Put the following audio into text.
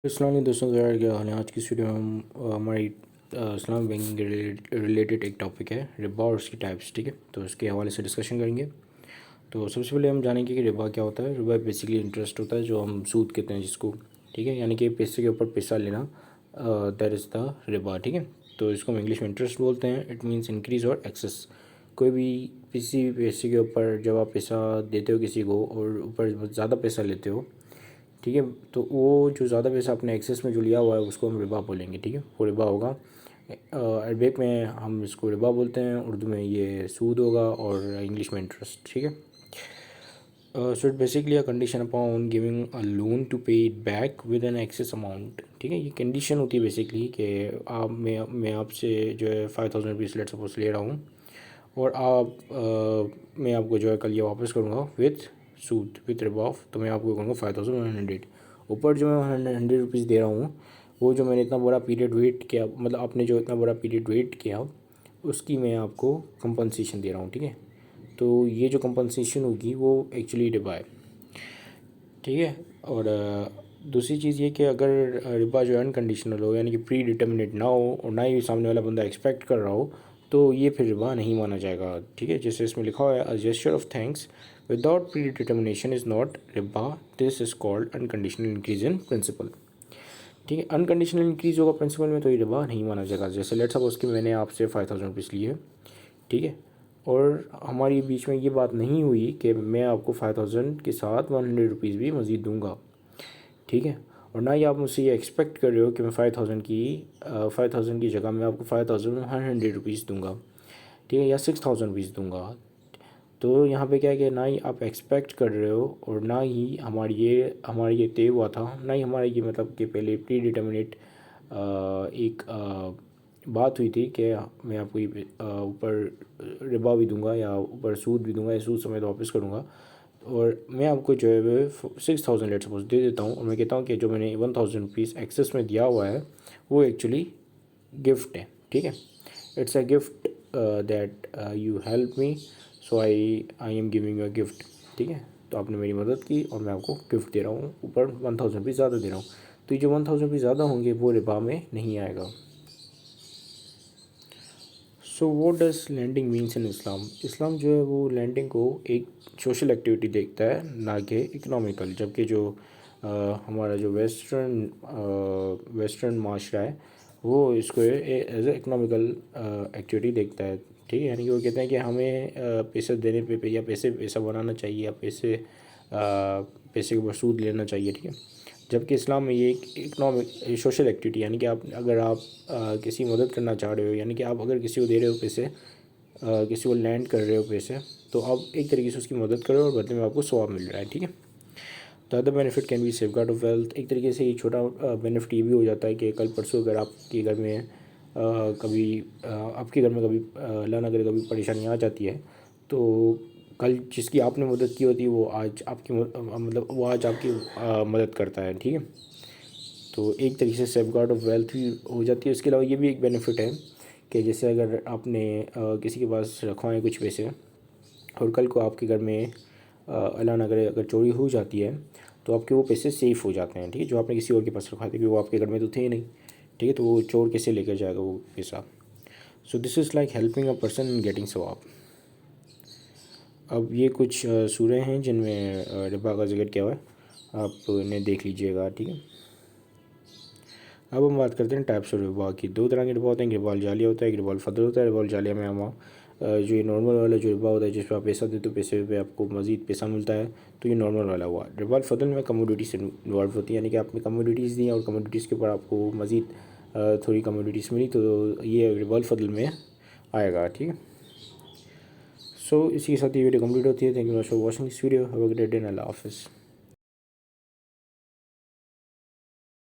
अस्सलाम दोस्तों, ज़रा क्या हाल है। आज की इस वीडियो में हम हमारी इस्लाम बैंकिंग के रिलेटेड एक टॉपिक है रिबा और उसकी टाइप्स। ठीक है, तो उसके हवाले से डिस्कशन करेंगे। तो सबसे पहले हम जानेंगे कि रिबा क्या होता है। रिबा बेसिकली इंटरेस्ट होता है, जो हम सूद कहते हैं जिसको। ठीक है, यानी कि पैसे के ऊपर पैसा लेना, दैट इज़ द रिबा। ठीक है, तो इसको हम इंग्लिश में इंटरेस्ट बोलते हैं। इट मीन्स इंक्रीज़ और एक्सेस। कोई भी किसी भी पैसे के ऊपर जब आप पैसा देते हो किसी को और ऊपर ज़्यादा पैसा लेते हो, ठीक है, तो वो जो ज़्यादा पैसा अपने एक्सेस में जो लिया हुआ है उसको हम रिबा बोलेंगे। ठीक है, वो रिबा होगा। अरबिक में हम इसको रिबा बोलते हैं, उर्दू में ये सूद होगा और इंग्लिश में इंटरेस्ट। ठीक है, so it basically a condition upon giving a loan to pay it back with an excess amount. ठीक है, ये कंडीशन होती है बेसिकली कि आप मैं आपसे जो है 5000 रुपीज़ लेट सपोज ले रहा हूँ और मैं आपको जो है कल ये वापस करूँगा with Sood with Riba of, तो मैं आपको करूँगा 5100। ऊपर जो मैं 100 रुपीज़ दे रहा हूँ, वो जो मैंने इतना बड़ा पीरियड वेट किया, मतलब आपने जो इतना बड़ा पीरियड वेट किया उसकी मैं आपको कंपनसेशन दे रहा हूँ। ठीक है, तो ये जो कंपनसेशन होगी वो एक्चुअली रिबा है। ठीक है, और दूसरी चीज़ ये कि अगर रिबा जो अनकंडीशनल हो, यानी कि प्री डिटर्मिनेट ना हो और ना ही सामने वाला बंदा एक्सपेक्ट कर रहा हो, तो ये फिर रिबा नहीं माना जाएगा। ठीक है, जैसे इसमें लिखा हुआ है, अ gesture of thanks without pre determination is not Riba, this is called unconditional increase in principle. ठीक है, अनकंडीशनल इंक्रीज होगा प्रिंसिपल में तो ये रिबा नहीं माना जाएगा। जैसे लेट्स सपोज कि मैंने आपसे 5000 रुपीज़ लिए, ठीक है, और हमारी बीच में ये बात नहीं हुई कि मैं आपको 5000 के साथ 100 रुपीज़ भी मज़ीद दूंगा। ठीक है, और ना ही आप मुझसे ये एक्सपेक्ट कर रहे हो कि मैं 5000 की जगह मैं आपको 5100 रुपीज़ दूंगा। ठीक है, या 6000 रुपीज़ दूंगा। तो यहाँ पे क्या है कि ना ही आप एक्सपेक्ट कर रहे हो और ना ही हमारी ये तय हुआ था, ना ही हमारा ये मतलब कि पहले प्री डिटर्मिनेट एक बात हुई थी कि मैं आपको ये ऊपर रिबा भी दूंगा या ऊपर सूद भी दूंगा या सूद समेत वापस करूँगा। और मैं आपको जो है वो 6000 लेट सपोज दे देता हूँ और मैं कहता हूँ कि जो मैंने 1000 रुपीज़ एक्सेस में दिया हुआ है वो एक्चुअली गिफ्ट है। ठीक है, it's a gift that you help me, so I am giving you a gift. ठीक है, तो आपने मेरी मदद की और मैं आपको गिफ्ट दे रहा हूँ, ऊपर 1000 रुपीज़ ज़्यादा दे रहा हूँ। तो ये जो 1000 रुपीज़ ज़्यादा होंगे वो रिबा में नहीं आएगा। So what does landing means in Islam. इस्लाम जो है वो लैंडिंग को एक सोशल एक्टिविटी देखता है, ना कि इकोनॉमिकल। जबकि जो हमारा जो वेस्टर्न माशरा है वो इसको एज ए इकोनॉमिकल एक्टिविटी देखता है। ठीक है, यानी कि वो कहते हैं कि हमें पैसे देने पे या पैसा बनाना चाहिए या पैसे के ऊपर सूद लेना चाहिए। ठीक है, जबकि इस्लाम में ये एक इकनॉमिक सोशल एक्टिविटी, यानी कि अगर आप किसी मदद करना चाह रहे हो, यानी कि आप अगर किसी को दे रहे हो पैसे, किसी को लैंड कर रहे हो पैसे, तो आप एक तरीके से उसकी मदद कर रहे हो और बदले में आपको सवाब मिल रहा है। ठीक है, the other benefit can be safe guard of wealth. एक तरीके से ये छोटा बेनिफिट ये भी हो जाता है कि कल परसों अगर आपके घर में आपके घर में कभी अल्लाह ना करे कभी परेशानी आ जाती है, तो कल जिसकी आपने मदद की होती है वो आज आपकी मतलब वो आज आपकी मदद करता है। ठीक है, तो एक तरीके से सेफ गार्ड ऑफ वेल्थ भी हो जाती है। उसके अलावा ये भी एक बेनिफिट है कि जैसे अगर आपने किसी के पास रखवाएं कुछ पैसे और कल को आपके घर में अल्लाह ना करे अगर चोरी हो जाती है, तो आपके वो पैसे सेफ़ हो जाते हैं। ठीक है, जो आपने किसी और के पास रखवाए थे क्योंकि वो आपके घर में तो थे ही नहीं। ठीक है, तो वो चोर कैसे लेकर जाएगा वो पैसा। So this is like helping a person in getting सवाब। अब ये कुछ सूरह हैं जिनमें रिबा का जिक्र किया हुआ है, आप इन्हें देख लीजिएगा। ठीक है, अब हम बात करते हैं टाइप्स ऑफ रिबा की। दो तरह के रिबा होते हैं, एक रिबा जालिया होता है, एक रिबा फदल होता है। रिबा जालिया में हम जो ये नॉर्मल वाला जो रिबा होता है जिस पर आप पैसा देते हो पैसे पे आपको मज़ीद पैसा मिलता है, तो ये नॉर्मल वाला हुआ। रिबा फदल में कमोडिटी से इन्वॉल्व होती है, यानी कि आपने कमोडिटीज़ दी और कमोडिटीज़ के ऊपर आपको मज़ीद थोड़ी कमोडिटीज़ मिली, तो ये रिबा फदल में आएगा। ठीक है, सो इसी के साथ ये वीडियो कंप्लीट होती है। Thank you for watching this video. Have a great day. अल्लाह हाफ़िज़।